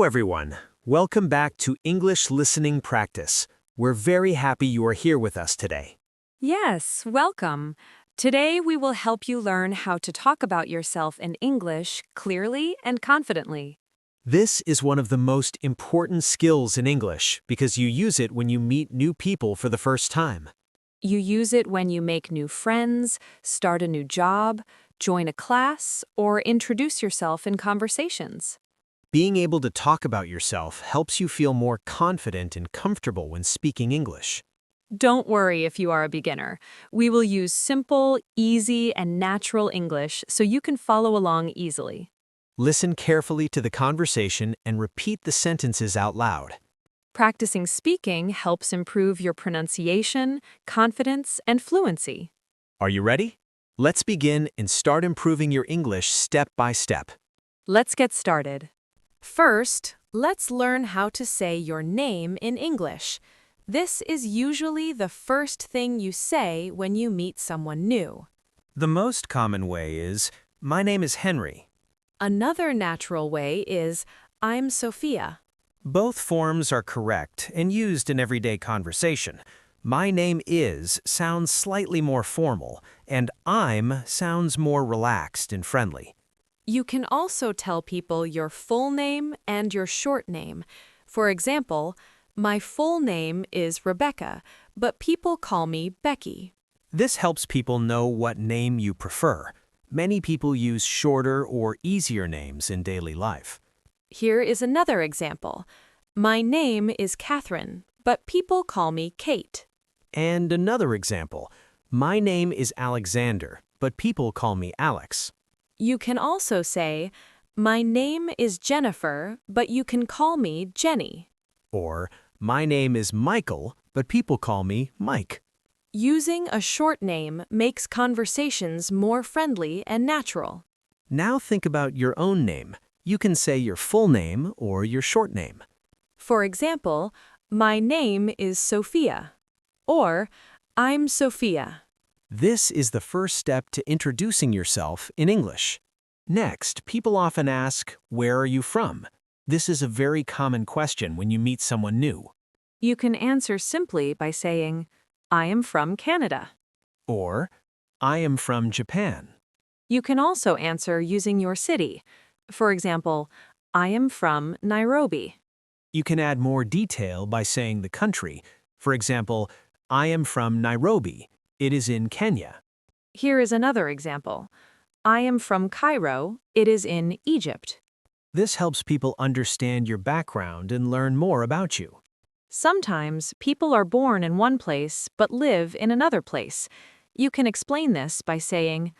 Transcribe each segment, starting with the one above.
Hello, everyone. Welcome back to English Listening Practice. We're very happy you are here with us today. Yes, welcome. Today we will help you learn how to talk about yourself in English clearly and confidently. This is one of the most important skills in English because you use it when you meet new people for the first time. You use it when you make new friends, start a new job, join a class, or introduce yourself in conversations. Being able to talk about yourself helps you feel more confident and comfortable when speaking English. Don't worry if you are a beginner. We will use simple, easy, and natural English so you can follow along easily. Listen carefully to the conversation and repeat the sentences out loud. Practicing speaking helps improve your pronunciation, confidence, and fluency. Are you ready? Let's begin and start improving your English step by step. Let's get started. First, let's learn how to say your name in English. This is usually the first thing you say when you meet someone new. The most common way is, "My name is Henry." Another natural way is, I'm Sophia. Both forms are correct and used in everyday conversation. "My name is" sounds slightly more formal, and "I'm" sounds more relaxed and friendly. You can also tell people your full name and your short name. For example, my full name is Rebecca, but people call me Becky. This helps people know what name you prefer. Many people use shorter or easier names in daily life. Here is another example. My name is Catherine, but people call me Kate. And another example, "My name is Alexander, but people call me Alex." You can also say, my name is Jennifer, but you can call me Jenny. Or, "My name is Michael, but people call me Mike." Using a short name makes conversations more friendly and natural. Now think about your own name. You can say your full name or your short name. For example, my name is Sophia, or I'm Sophia. This is the first step to introducing yourself in English. Next, people often ask, "Where are you from?" This is a very common question when you meet someone new. You can answer simply by saying, I am from Canada. Or, "I am from Japan." You can also answer using your city. For example, I am from Nairobi. You can add more detail by saying the country. For example, "I am from Nairobi. It is in Kenya." Here is another example. I am from Cairo. It is in Egypt. This helps people understand your background and learn more about you. Sometimes people are born in one place but live in another place. You can explain this by saying,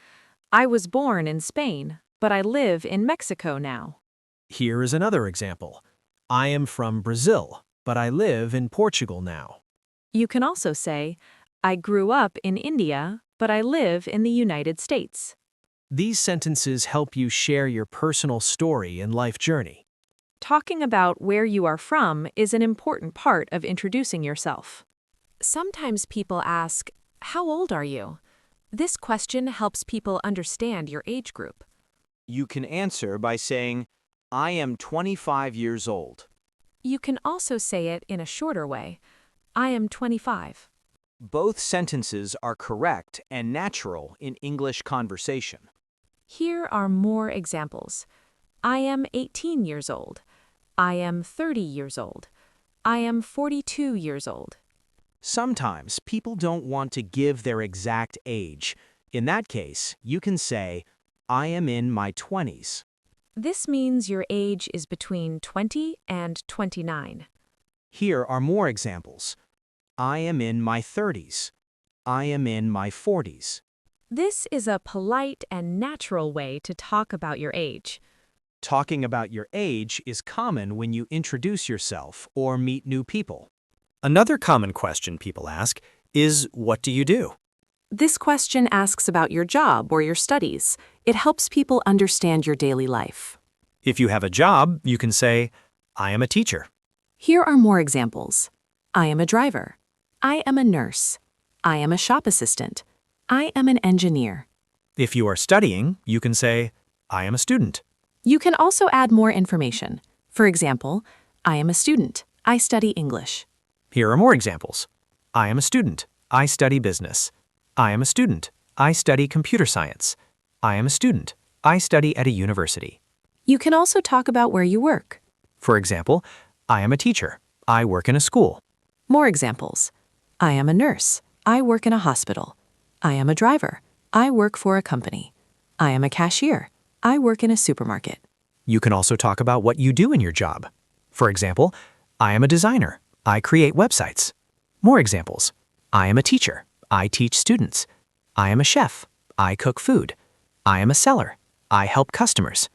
I was born in Spain, but I live in Mexico now. Here is another example. "I am from Brazil, but I live in Portugal now." You can also say, I grew up in India, but I live in the United States. These sentences help you share your personal story and life journey. Talking about where you are from is an important part of introducing yourself. Sometimes people ask, how old are you? This question helps people understand your age group. You can answer by saying, I am 25 years old. You can also say it in a shorter way. I am 25. Both sentences are correct and natural in English conversation. Here are more examples. I am 18 years old. I am 30 years old. I am 42 years old. Sometimes people don't want to give their exact age. In that case, you can say, I am in my 20s. This means your age is between 20 and 29. Here are more examples. I am in my 30s. I am in my 40s. This is a polite and natural way to talk about your age. Talking about your age is common when you introduce yourself or meet new people. Another common question people ask is, "What do you do?" This question asks about your job or your studies. It helps people understand your daily life. If you have a job, you can say, "I am a teacher." Here are more examples. I am a driver. I am a nurse. I am a shop assistant. I am an engineer. If you are studying, you can say, "I am a student." You can also add more information. For example, I am a student. I study English. Here are more examples. I am a student. I study business. I am a student. I study computer science. I am a student. I study at a university. You can also talk about where you work. For example, I am a teacher. I work in a school. More examples. I am a nurse. I work in a hospital. I am a driver. I work for a company. I am a cashier. I work in a supermarket. You can also talk about what you do in your job. For example, I am a designer. I create websites. More examples. I am a teacher. I teach students. I am a chef. I cook food. I am a seller. I help customers.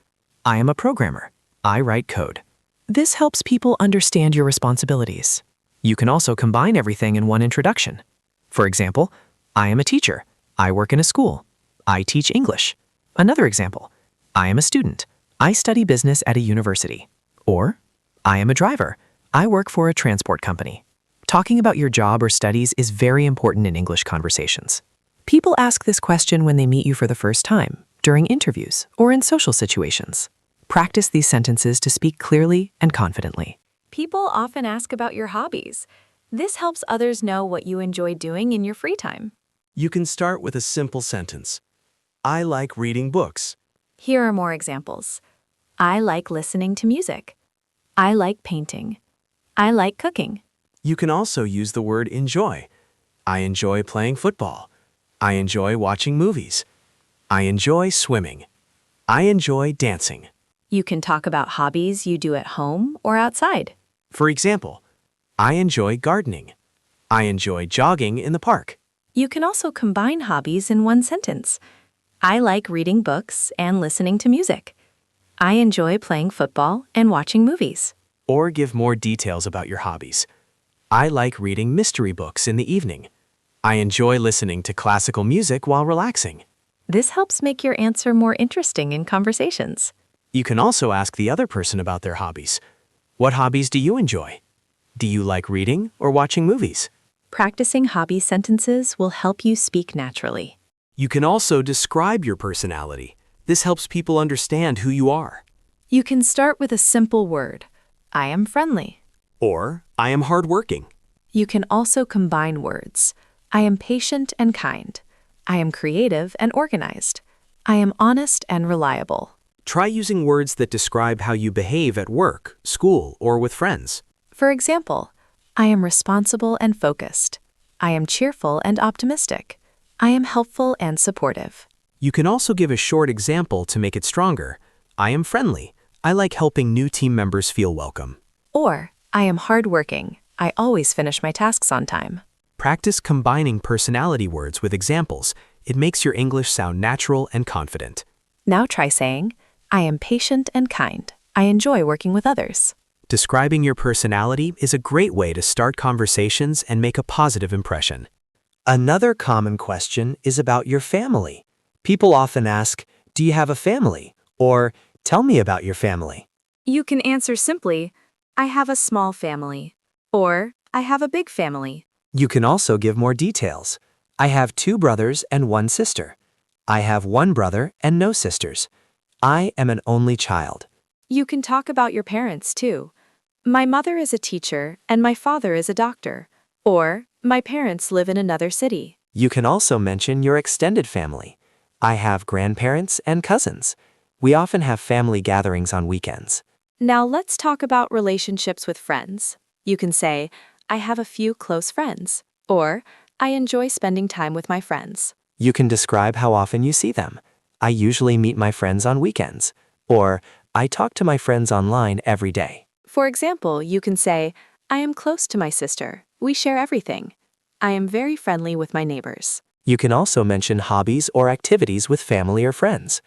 I am a programmer. I write code. This helps people understand your responsibilities. You can also combine everything in one introduction. For example, I am a teacher. I work in a school. I teach English. Another example. I am a student. I study business at a university. Or, I am a driver. I work for a transport company. Talking about your job or studies is very important in English conversations. People ask this question when they meet you for the first time, during interviews, or in social situations. Practice these sentences to speak clearly and confidently. People often ask about your hobbies. This helps others know what you enjoy doing in your free time. You can start with a simple sentence. I like reading books. Here are more examples. I like listening to music. I like painting. I like cooking. You can also use the word enjoy. I enjoy playing football. I enjoy watching movies. I enjoy swimming. I enjoy dancing. You can talk about hobbies you do at home or outside. For example, I enjoy gardening. I enjoy jogging in the park. You can also combine hobbies in one sentence. I like reading books and listening to music. I enjoy playing football and watching movies. Or give more details about your hobbies. I like reading mystery books in the evening. I enjoy listening to classical music while relaxing. This helps make your answer more interesting in conversations. You can also ask the other person about their hobbies. What hobbies do you enjoy? Do you like reading or watching movies? Practicing hobby sentences will help you speak naturally. You can also describe your personality. This helps people understand who you are. You can start with a simple word. I am friendly. Or, I am hardworking. You can also combine words. I am patient and kind. I am creative and organized. I am honest and reliable. Try using words that describe how you behave at work, school, or with friends. For example, I am responsible and focused. I am cheerful and optimistic. I am helpful and supportive. You can also give a short example to make it stronger. I am friendly. I like helping new team members feel welcome. Or, I am hardworking. I always finish my tasks on time. Practice combining personality words with examples. It makes your English sound natural and confident. Now try saying, I am patient and kind. I enjoy working with others. Describing your personality is a great way to start conversations and make a positive impression. Another common question is about your family. People often ask, do you have a family? Or, tell me about your family. You can answer simply, I have a small family. Or, I have a big family. You can also give more details. I have 2 brothers and 1 sister. I have 1 brother and no sisters. I am an only child. You can talk about your parents too. My mother is a teacher and my father is a doctor. Or, my parents live in another city. You can also mention your extended family. I have grandparents and cousins. We often have family gatherings on weekends. Now let's talk about relationships with friends. You can say, I have a few close friends. Or, I enjoy spending time with my friends. You can describe how often you see them. I usually meet my friends on weekends. Or, I talk to my friends online every day. For example, you can say, I am close to my sister. We share everything. I am very friendly with my neighbors. You can also mention hobbies or activities with family or friends.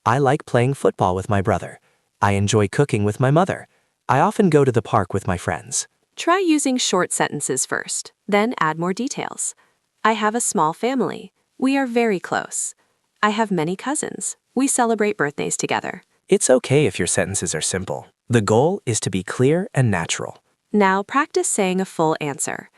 I like playing football with my brother. I enjoy cooking with my mother. I often go to the park with my friends. Try using short sentences first, then add more details. I have a small family. We are very close. I have many cousins. We celebrate birthdays together. It's okay if your sentences are simple. The goal is to be clear and natural. Now practice saying a full answer.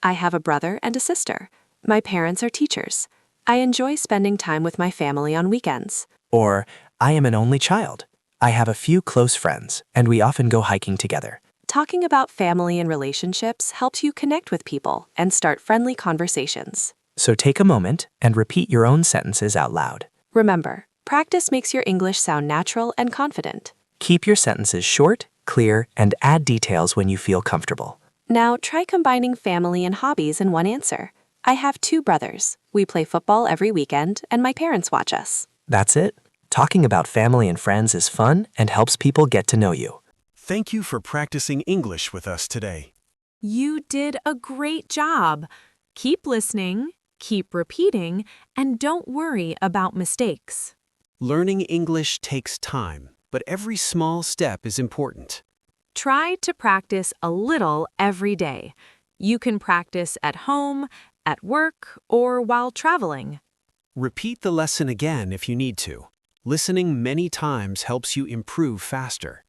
I have a brother and a sister. My parents are teachers. I enjoy spending time with my family on weekends. Or, I am an only child. I have a few close friends, and we often go hiking together. Talking about family and relationships helps you connect with people and start friendly conversations. So take a moment and repeat your own sentences out loud. Remember, practice makes your English sound natural and confident. Keep your sentences short, clear, and add details when you feel comfortable. Now try combining family and hobbies in one answer. I have 2 brothers. We play football every weekend, and my parents watch us. That's it. Talking about family and friends is fun and helps people get to know you. Thank you for practicing English with us today. You did a great job. Keep listening, keep repeating, and don't worry about mistakes. Learning English takes time, but every small step is important. Try to practice a little every day. You can practice at home, at work, or while traveling. Repeat the lesson again if you need to. Listening many times helps you improve faster.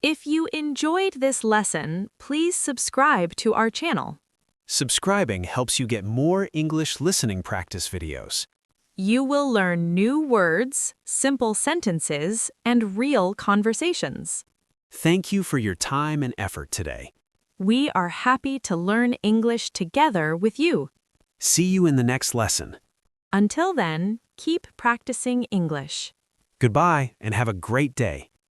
If you enjoyed this lesson, please subscribe to our channel. Subscribing helps you get more English listening practice videos. You will learn new words, simple sentences, and real conversations. Thank you for your time and effort today. We are happy to learn English together with you. See you in the next lesson. Until then, keep practicing English. Goodbye and have a great day.